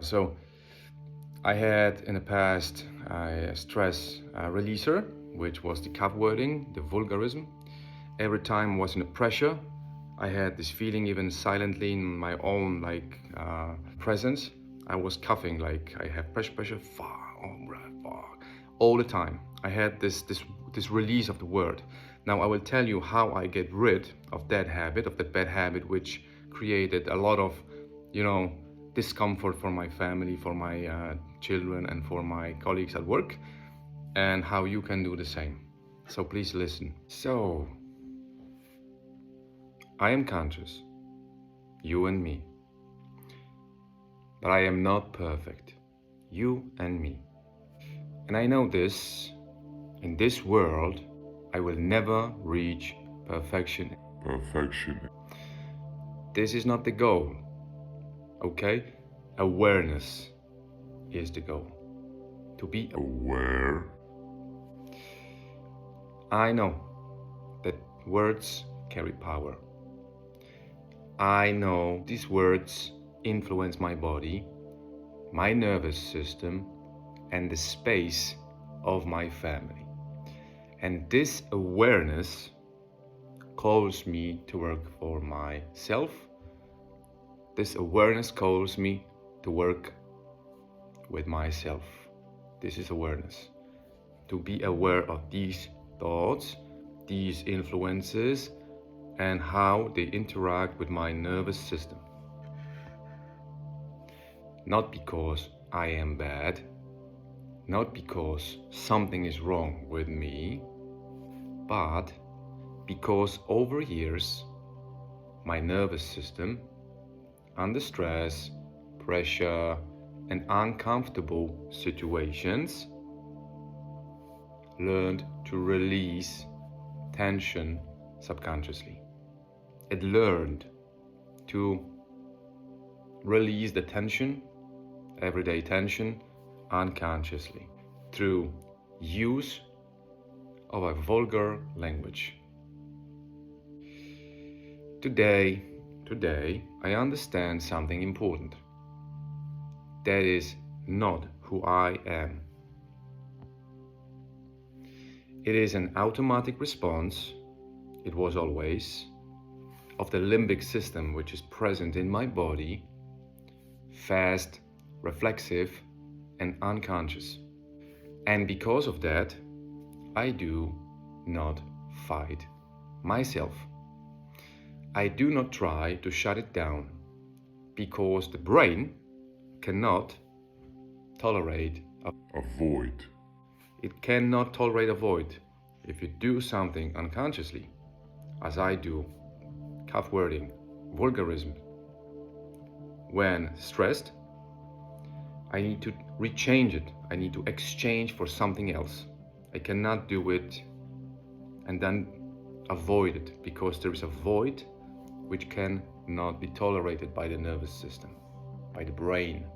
So I had in the past a stress releaser, which was the cup wording, the vulgarism. Every time I was in a pressure, I had this feeling even silently in my own presence. I was coughing like I have pressure, fuck, oh, fuck, all the time. I had this release of the word. Now I will tell you how I get rid of that habit, of that bad habit, which created a lot of, you know, discomfort for my family, for my children, and for my colleagues at work, and how you can do the same. So please listen. So I am conscious, you and me. But I am not perfect, you and me. And I know this, in this world, I will never reach perfection. This is not the goal, okay? Awareness is the goal. To be aware. I know that words carry power. I know these words influence my body, my nervous system, and the space of my family. And this awareness calls me to work for myself. This awareness calls me to work with myself. This is awareness. To be aware of these thoughts, these influences, and how they interact with my nervous system. Not because I am bad, not because something is wrong with me, but because over years, my nervous system, under stress, pressure, and uncomfortable situations, learned to release tension subconsciously. It learned to release the tension, everyday tension, unconsciously through use of a vulgar language. Today, I understand something important. That is not who I am. It is an automatic response, it was always, of the limbic system which is present in my body, fast, reflexive, and unconscious. And because of that, I do not fight myself. I do not try to shut it down, because the brain cannot tolerate a void. It cannot tolerate a void. If you do something unconsciously, as I do, cuff wording, vulgarism, when stressed, I need to rechange it. I need to exchange for something else. I cannot do it and then avoid it, because there is a void which cannot be tolerated by the nervous system, by the brain.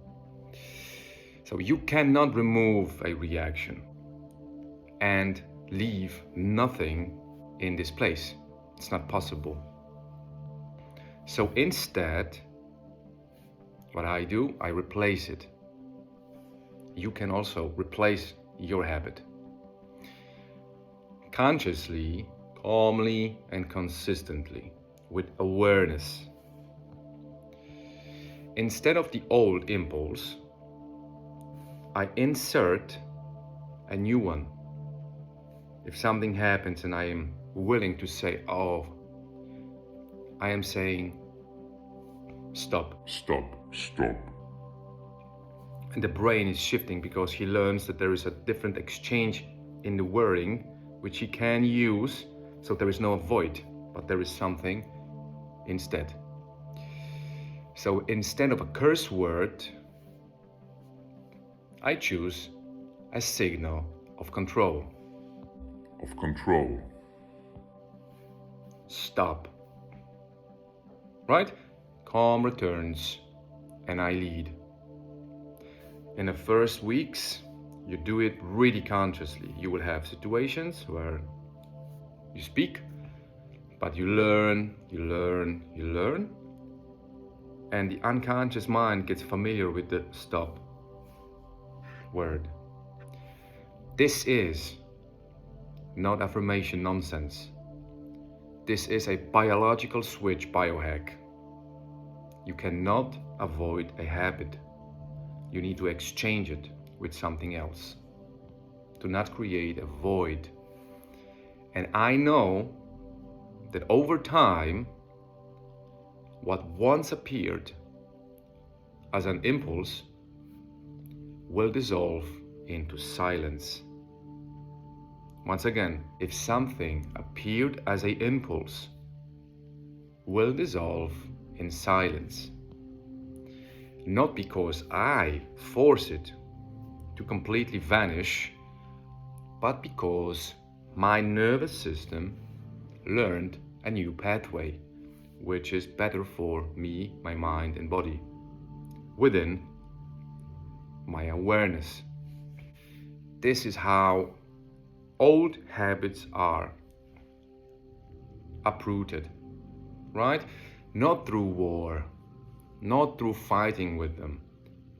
So you cannot remove a reaction and leave nothing in this place. It's not possible. So instead, what I do, I replace it. You can also replace your habit. Consciously, calmly, and consistently, with awareness. Instead of the old impulse, I insert a new one. If something happens and I am willing to say, oh, I am saying, stop. And the brain is shifting because he learns that there is a different exchange in the wording which he can use, so there is no void, but there is something instead. So instead of a curse word, I choose a signal of control. Stop. Right? Calm returns and I lead. In the first weeks, you do it really consciously. You will have situations where you speak, but you learn. And the unconscious mind gets familiar with the stop word. This is not affirmation nonsense. This is a biological switch biohack. You cannot avoid a habit. You need to exchange it with something else. Do not create a void. And I know that over time, what once appeared as an impulse will dissolve into silence. Once again, if something appeared as an impulse, will dissolve in silence. Not because I force it to completely vanish, but because my nervous system learned a new pathway, which is better for me, my mind and body, within my awareness. This is how old habits are uprooted, right? Not through war, not through fighting with them,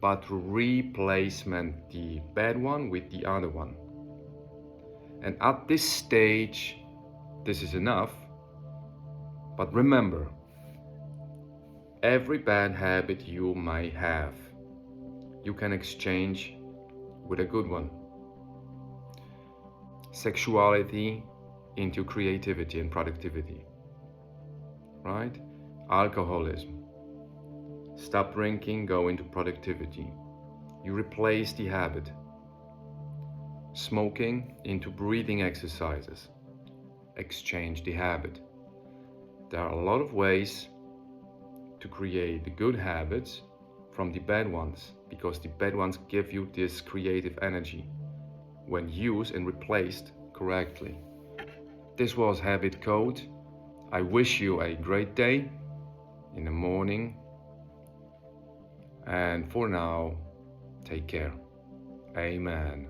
but through replacement, the bad one with the other one. And at this stage, this is enough. But remember, every bad habit you may have, you can exchange with a good one. Sexuality into creativity and productivity, right? Alcoholism. Stop drinking, go into productivity. You replace the habit. Smoking into breathing exercises. Exchange the habit. There are a lot of ways to create the good habits from the bad ones, because the bad ones give you this creative energy when used and replaced correctly. This was Habit Code. I wish you a great day in the morning, and for now, take care. Amen.